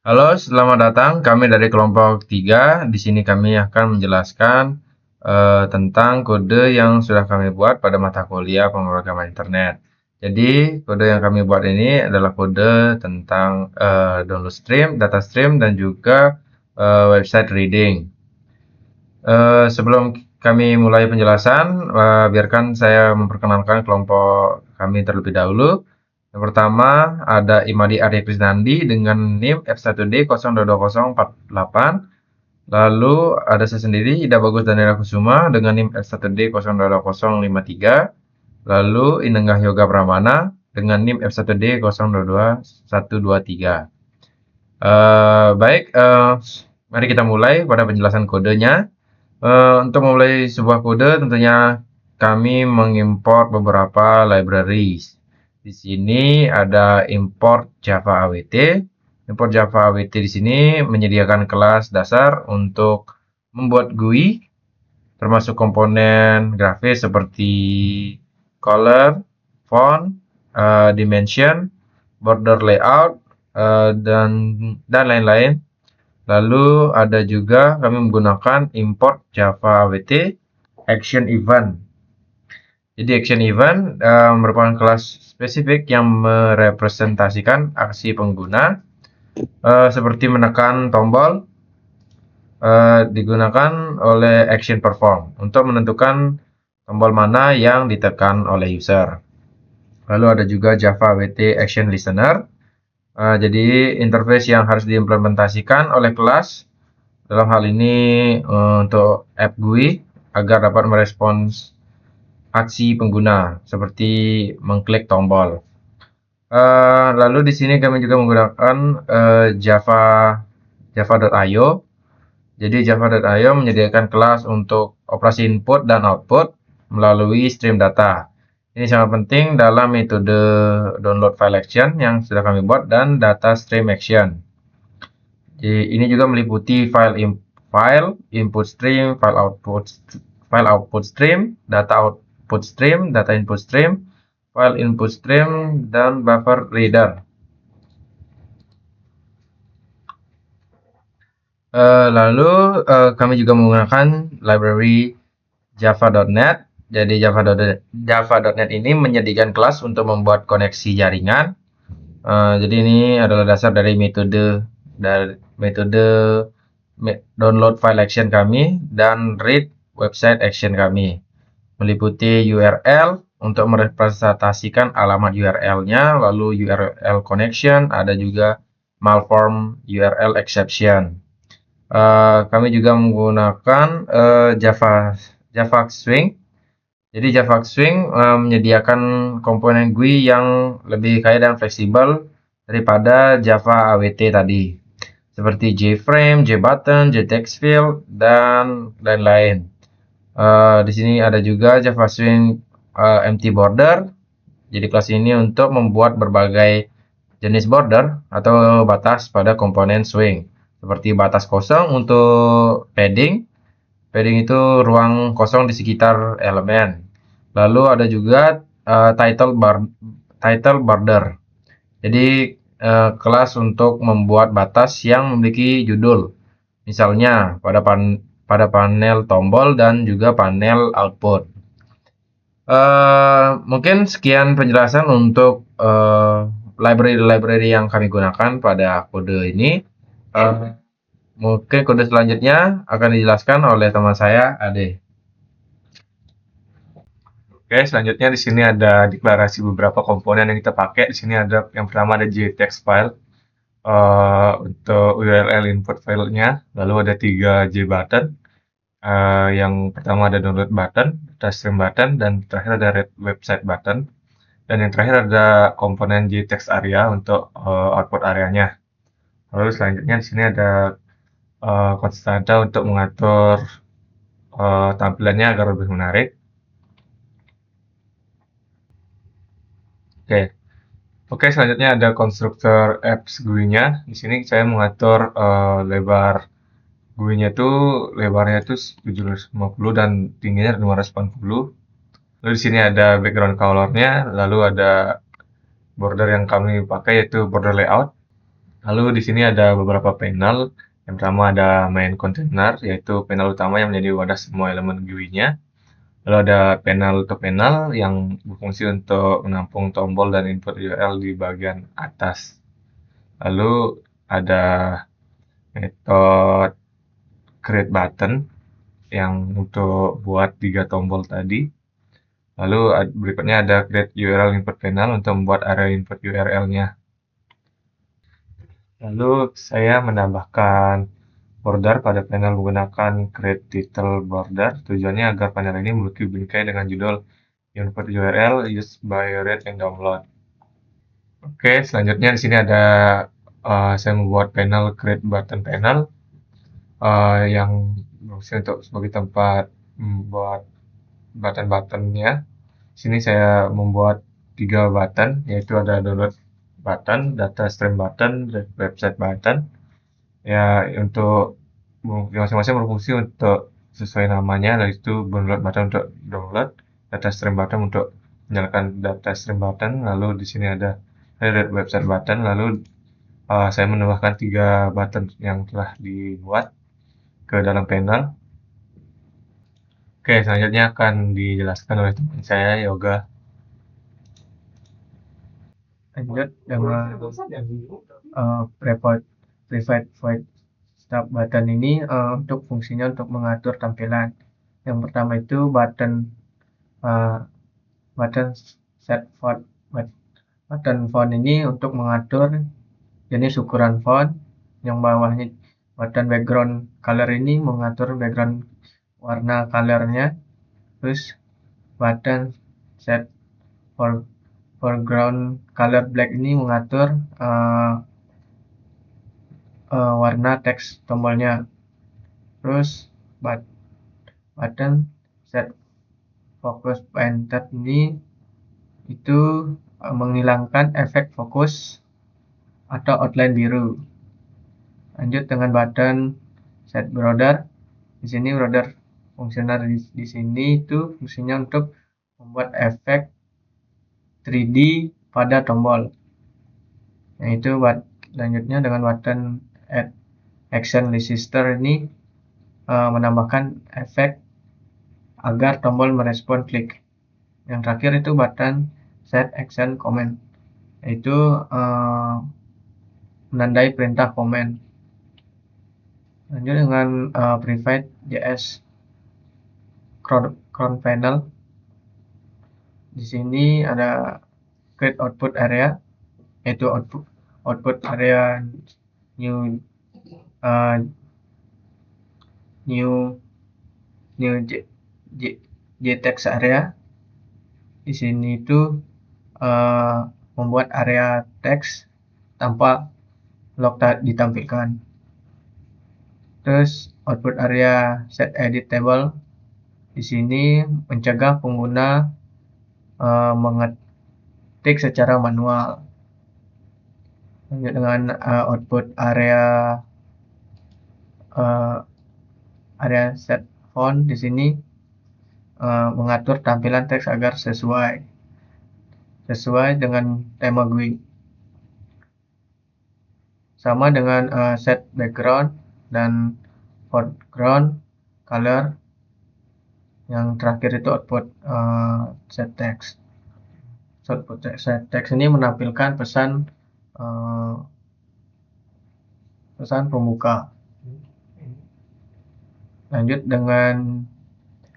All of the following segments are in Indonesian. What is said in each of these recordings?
Halo, selamat datang. Kami dari kelompok 3. Di sini kami akan menjelaskan tentang kode yang sudah kami buat pada mata kuliah pemrograman internet. Jadi, kode yang kami buat ini adalah kode tentang download stream, data stream, dan juga website reading. Sebelum kami mulai penjelasan, biarkan saya memperkenalkan kelompok kami terlebih dahulu. Yang pertama ada Imadi Arya Krisnandi dengan NIM F1D022048. Lalu ada saya sendiri Ida Bagus Daniela Kusuma dengan NIM F1D022053. Lalu Inenggah Yoga Pramana dengan NIM F1D022123. Baik, mari kita mulai pada penjelasan kodenya. Untuk memulai sebuah kode tentunya kami mengimport beberapa libraries. Di sini ada import Java AWT. Import Java AWT di sini menyediakan kelas dasar untuk membuat GUI, termasuk komponen grafis seperti color, font, dimension, border layout, dan lain-lain. Lalu ada juga kami menggunakan import Java AWT action event. Jadi action event merupakan kelas spesifik yang merepresentasikan aksi pengguna seperti menekan tombol digunakan oleh action perform untuk menentukan tombol mana yang ditekan oleh user. Lalu ada juga Java AWT action listener. Jadi interface yang harus diimplementasikan oleh kelas dalam hal ini untuk app GUI agar dapat merespons aksi pengguna seperti mengklik tombol. Lalu di sini kami juga menggunakan Java.io. Jadi Java.io menyediakan kelas untuk operasi input dan output melalui stream data. Ini sangat penting dalam metode download file action yang sudah kami buat dan data stream action. Jadi, ini juga meliputi file input stream, file output stream, data output stream, data input stream, file input stream, dan buffer reader. Lalu kami juga menggunakan library java.net. Jadi java.net ini menyediakan kelas untuk membuat koneksi jaringan. Jadi ini adalah dasar dari metode download file action kami dan read website action kami. Meliputi URL untuk merepresentasikan alamat URL-nya, lalu URL connection, ada juga malform URL exception. Kami juga menggunakan Java Swing. Jadi Java Swing menyediakan komponen GUI yang lebih kaya dan fleksibel daripada Java AWT tadi, seperti JFrame, JButton, JTextField, dan lain-lain. Di sini ada juga Java Swing empty border. Jadi kelas ini untuk membuat berbagai jenis border atau batas pada komponen swing, seperti batas kosong untuk padding. Padding itu ruang kosong di sekitar elemen. Lalu ada juga title border. Jadi kelas untuk membuat batas yang memiliki judul. Misalnya pada panel tombol dan juga panel output. Mungkin sekian penjelasan untuk library yang kami gunakan pada kode ini. Mungkin kode selanjutnya akan dijelaskan oleh teman saya, Ade. Oke, selanjutnya di sini ada deklarasi beberapa komponen yang kita pakai. Di sini ada yang pertama ada JText file untuk URL input filenya. Lalu ada 3 JButton. Yang pertama ada download button, ada stream button, dan terakhir ada read website button. Dan yang terakhir ada komponen JText area untuk output areanya. Lalu selanjutnya di sini ada konstanta untuk mengatur tampilannya agar lebih menarik. Oke, selanjutnya ada konstruktor apps GUI-nya. Di sini saya mengatur lebar GUI-nya itu lebarnya itu 750 dan tingginya 580. Lalu di sini ada background color-nya, lalu ada border yang kami pakai yaitu border layout. Lalu di sini ada beberapa panel. Yang pertama ada main container, yaitu panel utama yang menjadi wadah semua elemen GUI-nya. Lalu ada panel to panel yang berfungsi untuk menampung tombol dan input URL di bagian atas. Lalu ada metode create button yang untuk buat 3 tombol tadi. Lalu berikutnya ada create URL input panel untuk membuat area input URL-nya. Lalu saya menambahkan border pada panel menggunakan create title border. Tujuannya agar panel ini memiliki bingkai dengan judul input URL used by read and download. Oke, selanjutnya di sini ada saya membuat panel create button panel yang berfungsi untuk sebagai tempat membuat button-buttonnya. Di sini saya membuat 3 button, yaitu ada download button, data stream button, dan website button. Ya, untuk masing-masing berfungsi untuk sesuai namanya, yaitu download button untuk download, data stream button untuk menyalakan data stream button, lalu di sini ada website button, lalu saya menambahkan 3 button yang telah dibuat ke dalam panel. Oke, selanjutnya akan dijelaskan oleh teman saya, Yoga. Lanjut dengan private void start button ini untuk fungsinya untuk mengatur tampilan. Yang pertama itu button set font. Button font ini untuk mengatur jenis ukuran font. Yang bawahnya button background color ini mengatur background warna colornya. Terus button set foreground color black ini mengatur warna teks tombolnya. Terus button set focus painted ini itu menghilangkan efek fokus atau outline biru. Lanjut dengan button set border. Di sini border fungsional di sini itu fungsinya untuk membuat efek 3D pada tombol. Yaitu lanjutnya dengan button add action register ini menambahkan efek agar tombol merespon klik. Yang terakhir itu button set action command, yaitu menandai perintah komen. Lanjut dengan private JS crown panel. Di sini ada create output area, yaitu output area new JText area. Di sini itu membuat area teks tanpa log ditampilkan. Terus output area set edit table. Di sini mencegah pengguna mengetik secara manual. Lanjut dengan output area set font. Di sini mengatur tampilan teks agar sesuai dengan tema GUI. Sama dengan set background dan foreground color. Yang terakhir itu output set text. Output set text ini menampilkan pesan pembuka. Lanjut dengan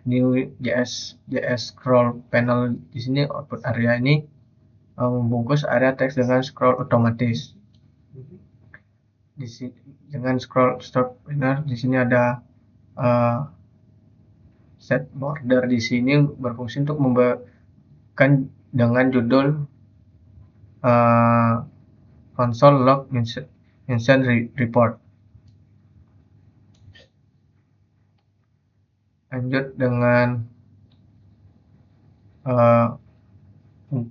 new JS scroll panel. Di sini output area ini membungkus area teks dengan scroll otomatis. Dengan scroll stop banner di sini ada set border. Di sini berfungsi untuk memberikan dengan judul console log instant report. Lanjut dengan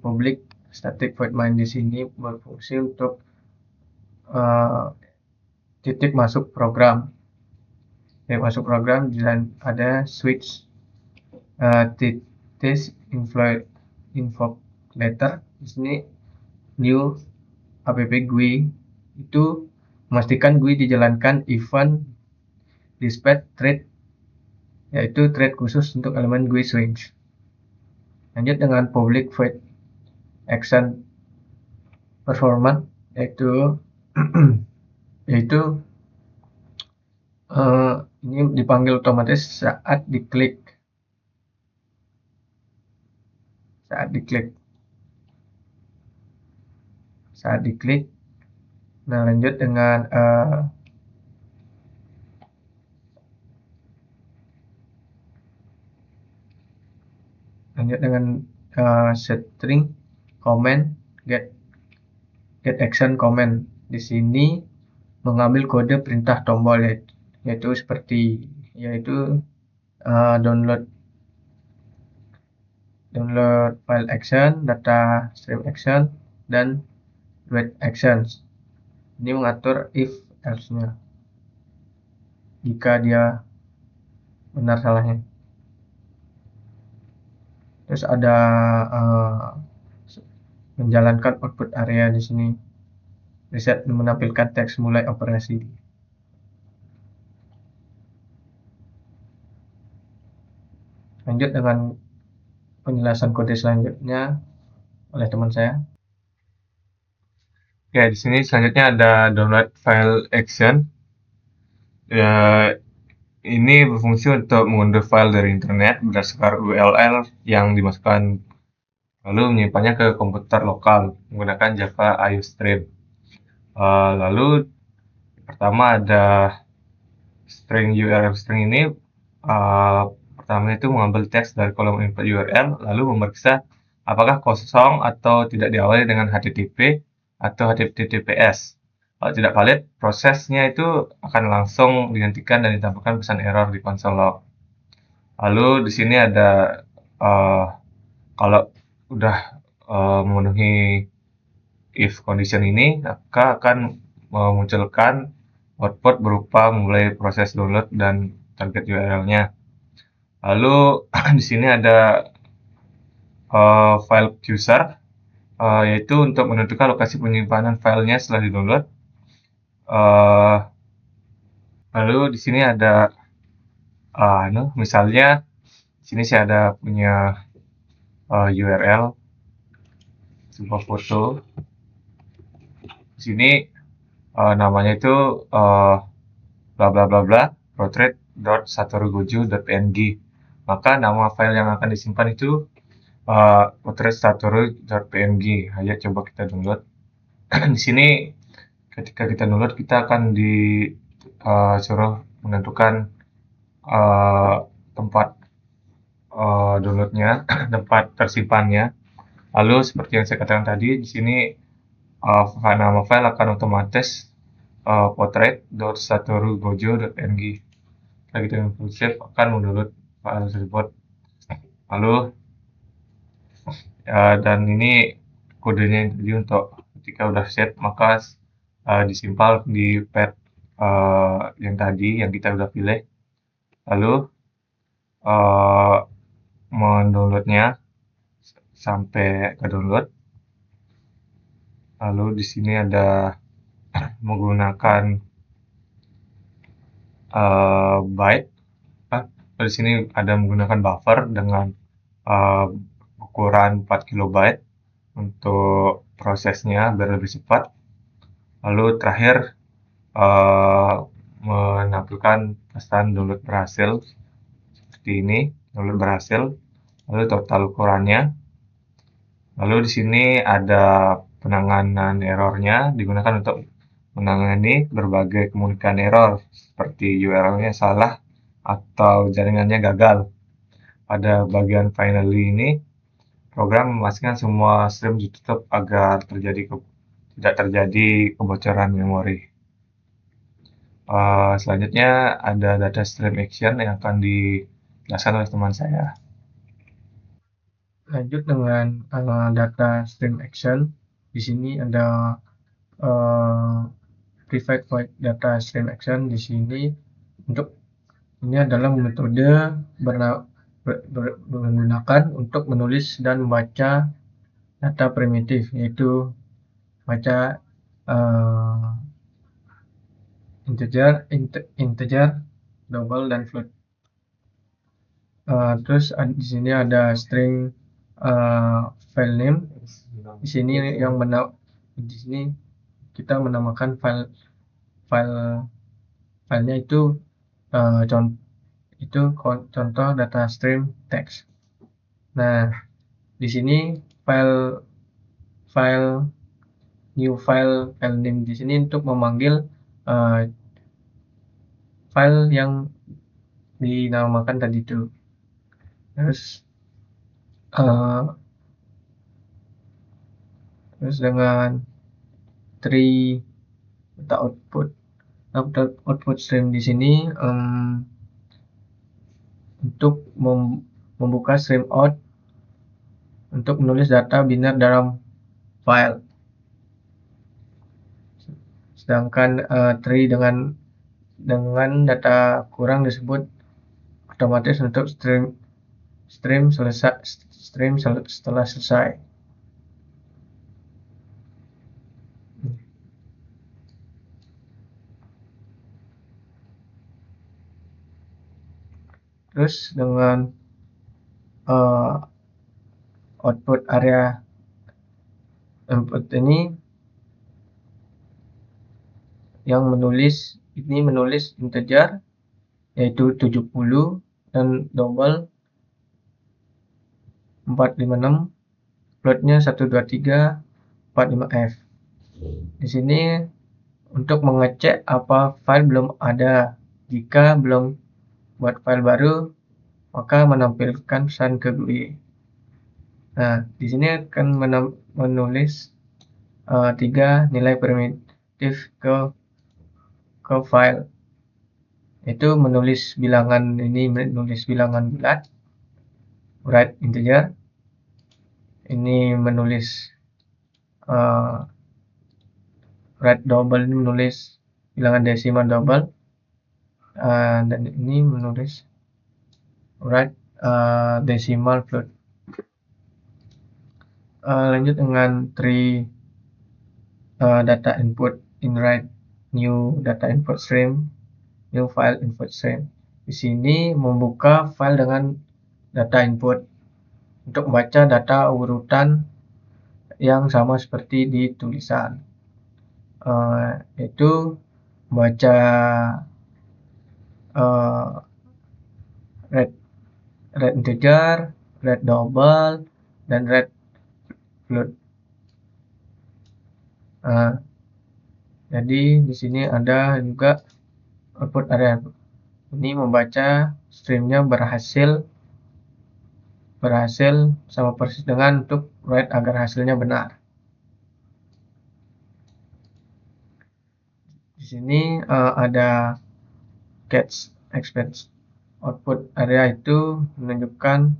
public static void main. Di sini berfungsi untuk titik masuk program. Dan ada switch titik info letter. Di sini new app GUI itu memastikan GUI dijalankan event dispatch thread, yaitu thread khusus untuk elemen GUI swings. Lanjut dengan public void action performance, yaitu ini dipanggil otomatis saat diklik. Nah, lanjut dengan string comment get action comment. Di sini mengambil kode perintah tombol, yaitu download file action, data stream action, dan wait actions. Ini mengatur if else-nya jika dia benar salahnya. Terus ada menjalankan output area di sini. Reset menampilkan teks mulai operasi. Lanjut dengan penjelasan kode selanjutnya oleh teman saya. Ya, di sini selanjutnya ada download file action. Ya, ini berfungsi untuk mengunduh file dari internet berdasarkan URL yang dimasukkan, lalu menyimpannya ke komputer lokal menggunakan Java IOStream. Lalu pertama ada string URL string ini. Pertama itu mengambil teks dari kolom input URL, lalu memeriksa apakah kosong atau tidak diawali dengan HTTP atau HTTPS. Kalau tidak valid, prosesnya itu akan langsung dihentikan dan ditampilkan pesan error di konsol log. Lalu di sini ada kalau udah memenuhi if condition ini, maka akan memunculkan output berupa memulai proses download dan target URL-nya. Lalu di sini ada file user, yaitu untuk menentukan lokasi penyimpanan filenya setelah di-download. Lalu di sini ada misalnya di sini saya ada punya URL sebuah foto. Di sini namanya itu bla bla bla bla portrait.satorugojo.png. Maka nama file yang akan disimpan itu portrait.satoru.png. Ayo coba kita download. Di sini ketika kita download, kita akan disuruh menentukan tempat downloadnya, tempat tersimpannya. Lalu seperti yang saya katakan tadi, di sini nama file akan otomatis portrait.satorugojo.png. Setelah kita save, akan mendownload file tersebut. Lalu dan ini kodenya jadi untuk ketika udah save, maka disimpan di pad yang tadi yang kita udah pilih. Lalu mendownloadnya sampai ke download. Lalu di sini ada menggunakan byte. Di sini ada menggunakan buffer dengan ukuran 4 KB untuk prosesnya biar lebih cepat. Lalu terakhir menampilkan pesan download berhasil seperti ini, download berhasil. Lalu total ukurannya. Lalu di sini ada penanganan errornya, digunakan untuk menangani berbagai kemungkinan error seperti URL-nya salah atau jaringannya gagal. Pada bagian finally ini, program memastikan semua stream ditutup agar tidak terjadi kebocoran memori. Selanjutnya ada data stream action yang akan dijelaskan oleh teman saya. Lanjut dengan data stream action. Di sini ada private void data stream action. Di sini ini adalah metode menggunakan untuk menulis dan membaca data primitif, yaitu baca integer, double, dan float. Terus di sini ada string file name. Di sini di sini kita menamakan filenya itu contoh data stream text. Nah, di sini new file name di sini untuk memanggil file yang dinamakan tadi itu. Terus dengan tree data output stream di sini untuk membuka stream out untuk menulis data biner dalam file. Sedangkan tree dengan data kurang disebut otomatis untuk stream setelah selesai. Terus dengan output area input ini yang menulis integer yaitu 70 dan double 456, floatnya 123 45F. Di sini untuk mengecek apa file belum ada. Jika belum buat file baru, maka menampilkan pesan ke GUI. Nah, di sini akan menulis 3 nilai primitif ke file. Itu menulis bilangan bulat, write integer. Ini menulis write double, ini menulis bilangan desimal double. Dan ini menulis write decimal float. Lanjut dengan tree data input in write new data input stream, new file input stream. Di sini membuka file dengan data input untuk membaca data urutan yang sama seperti di tulisan, yaitu membaca red integer, red double, dan red float. Jadi di sini ada juga output area. Ini membaca streamnya berhasil sama persis dengan untuk write agar hasilnya benar. Di sini ada catch expense. Output area itu menunjukkan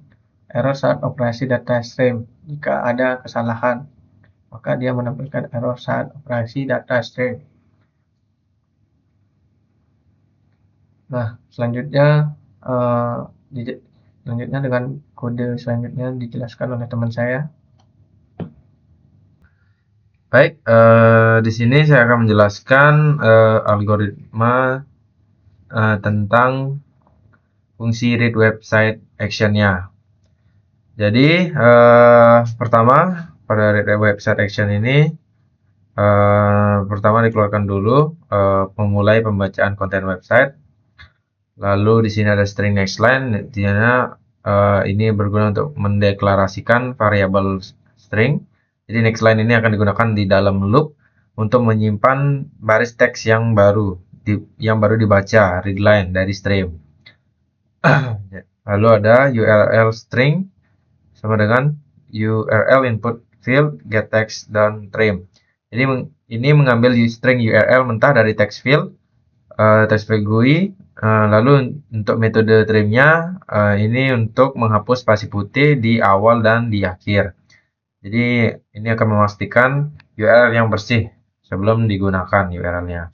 error saat operasi data stream. Jika ada kesalahan, maka dia menampilkan error saat operasi data stream. Nah, selanjutnya dengan kode selanjutnya dijelaskan oleh teman saya. Baik, di sini saya akan menjelaskan algoritma tentang fungsi read website action-nya. Jadi, pertama pada read website action ini, pertama dikeluarkan dulu memulai pembacaan konten website. Lalu di sini ada string nextLine, di mana ini berguna untuk mendeklarasikan variabel string. Jadi nextLine ini akan digunakan di dalam loop untuk menyimpan baris teks yang baru dibaca, readline dari stream. Lalu ada URL string sama dengan URL input field get text dan trim. Jadi ini mengambil string URL mentah dari text field GUI. Lalu untuk metode trimnya ini untuk menghapus spasi putih di awal dan di akhir. Jadi ini akan memastikan URL yang bersih sebelum digunakan URL-nya.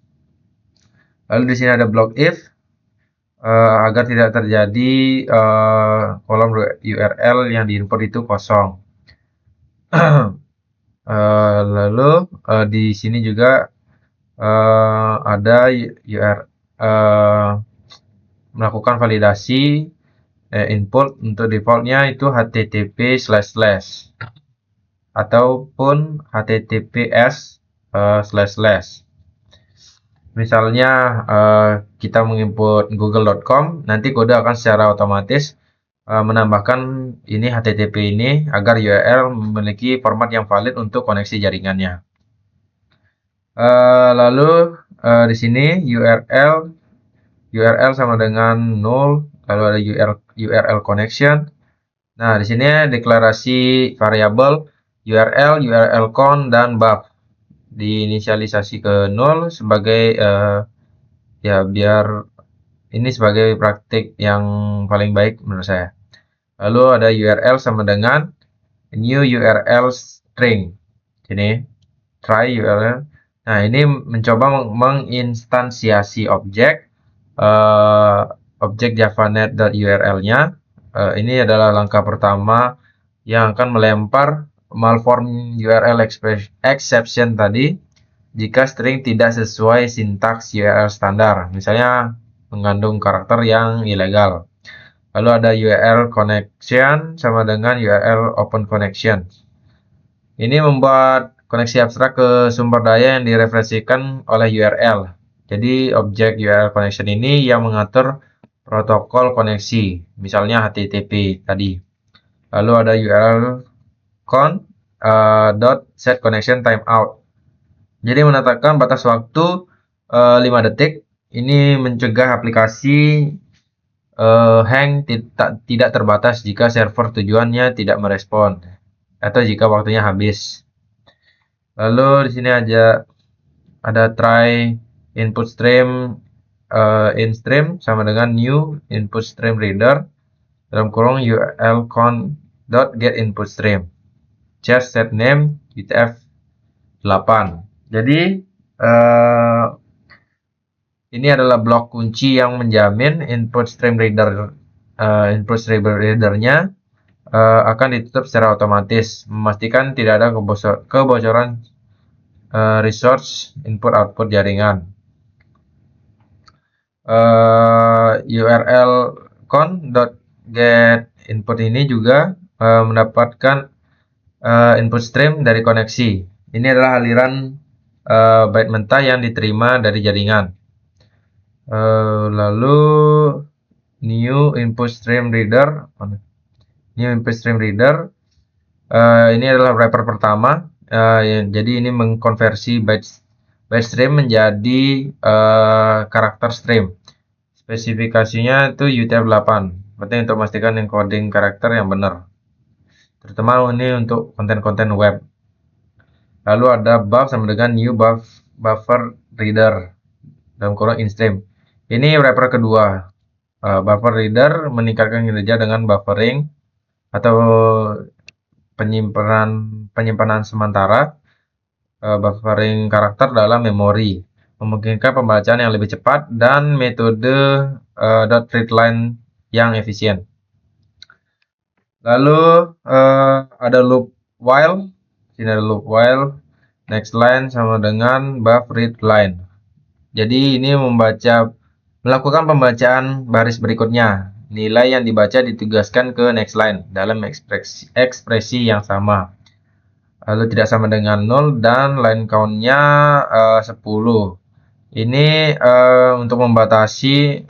Lalu di sini ada block if agar tidak terjadi kolom URL yang diinput itu kosong. Lalu di sini juga ada melakukan validasi input untuk defaultnya itu http // ataupun https // misalnya kita menginput google.com, nanti kode akan secara otomatis menambahkan ini http ini agar URL memiliki format yang valid untuk koneksi jaringannya. Lalu di sini URL sama dengan null, lalu ada URL connection. Nah, di sini deklarasi variabel URL con dan buff diinisialisasi ke null sebagai ya biar ini sebagai praktik yang paling baik menurut saya. Lalu ada URL sama dengan new URL string. Ini try URL. Nah, ini mencoba menginstansiasi objek javanet.url-nya. Ini adalah langkah pertama yang akan melempar malform URL exception tadi jika string tidak sesuai sintaks URL standar, misalnya mengandung karakter yang ilegal. Lalu ada URL connection sama dengan URL open connection. Ini membuat koneksi abstrak ke sumber daya yang direferensikan oleh URL. Jadi objek URL connection ini yang mengatur protokol koneksi, misalnya HTTP tadi. Lalu ada URL con .set connection timeout. Jadi menetapkan batas waktu 5 detik. Ini mencegah aplikasi hang tidak terbatas jika server tujuannya tidak merespon atau jika waktunya habis. Lalu di sini ada try input stream in stream sama dengan new input stream reader dalam kurung URL con.get input stream just set name UTF-8. Jadi ini adalah blok kunci yang menjamin input stream readernya akan ditutup secara otomatis, memastikan tidak ada kebocoran resource input output jaringan. URL con.get input ini juga mendapatkan input stream dari koneksi. Ini adalah aliran byte mentah yang diterima dari jaringan. Lalu new input stream reader ini adalah wrapper pertama. Jadi ini mengkonversi byte stream menjadi karakter stream. Spesifikasinya itu UTF-8. Penting untuk memastikan encoding karakter yang benar, terutama ini untuk konten-konten web. Lalu ada buff sama dengan new buffer reader dalam kurung in stream. Ini wrapper kedua. Buffer reader meningkatkan kinerja dengan buffering atau penyimpanan sementara buffering karakter dalam memori, memungkinkan pembacaan yang lebih cepat dan metode .readline yang efisien. Lalu ada loop while. Sini ada loop while next line sama dengan buff read line. Jadi ini melakukan pembacaan baris berikutnya. Nilai yang dibaca ditugaskan ke next line dalam ekspresi yang sama. Lalu tidak sama dengan 0 dan line count-nya 10. Ini untuk membatasi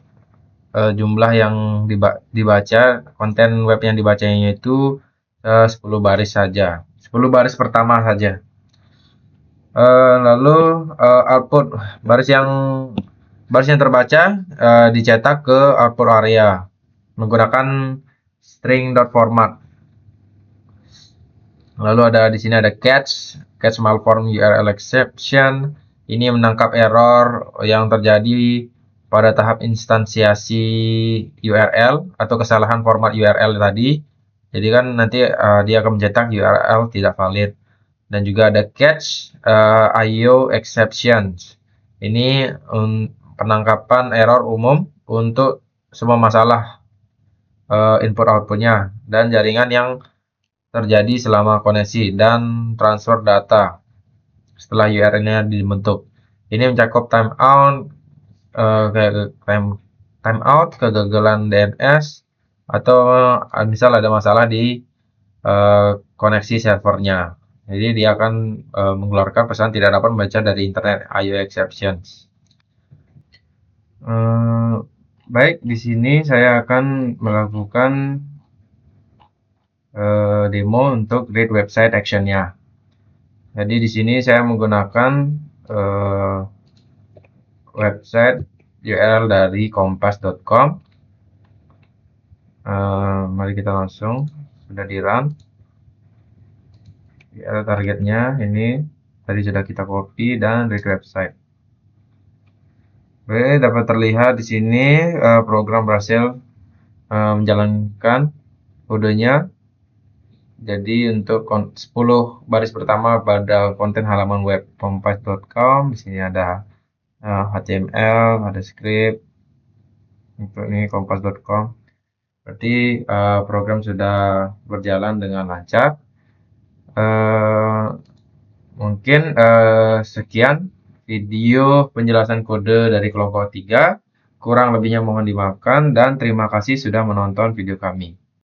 jumlah yang dibaca, konten web yang dibacanya itu 10 baris saja. 10 baris pertama saja. Lalu output baris yang terbaca dicetak ke output area menggunakan string.format. Lalu di sini ada catch malform URL exception. Ini menangkap error yang terjadi pada tahap instansiasi URL atau kesalahan format URL tadi. Jadi kan nanti dia akan mencetak URL tidak valid. Dan juga ada catch IO exceptions. Ini penangkapan error umum untuk semua masalah input outputnya dan jaringan yang terjadi selama koneksi dan transfer data setelah URL-nya dibentuk. Ini mencakup timeout, timeout, kegagalan DNS, atau misal ada masalah di koneksi servernya. Jadi dia akan mengeluarkan pesan tidak dapat membaca dari internet, IO exceptions. Baik, di sini saya akan melakukan demo untuk read website action-nya. Jadi di sini saya menggunakan website URL dari kompas.com. Mari kita langsung, sudah di run. URL targetnya ini tadi sudah kita copy dan read website. Oke, dapat terlihat di sini program berhasil menjalankan kodenya. Jadi untuk 10 baris pertama pada konten halaman web kompas.com, di sini ada HTML, ada script untuk ini kompas.com. Berarti program sudah berjalan dengan lancar. Mungkin sekian video penjelasan kode dari kelompok 3. Kurang lebihnya mohon dimaafkan dan terima kasih sudah menonton video kami.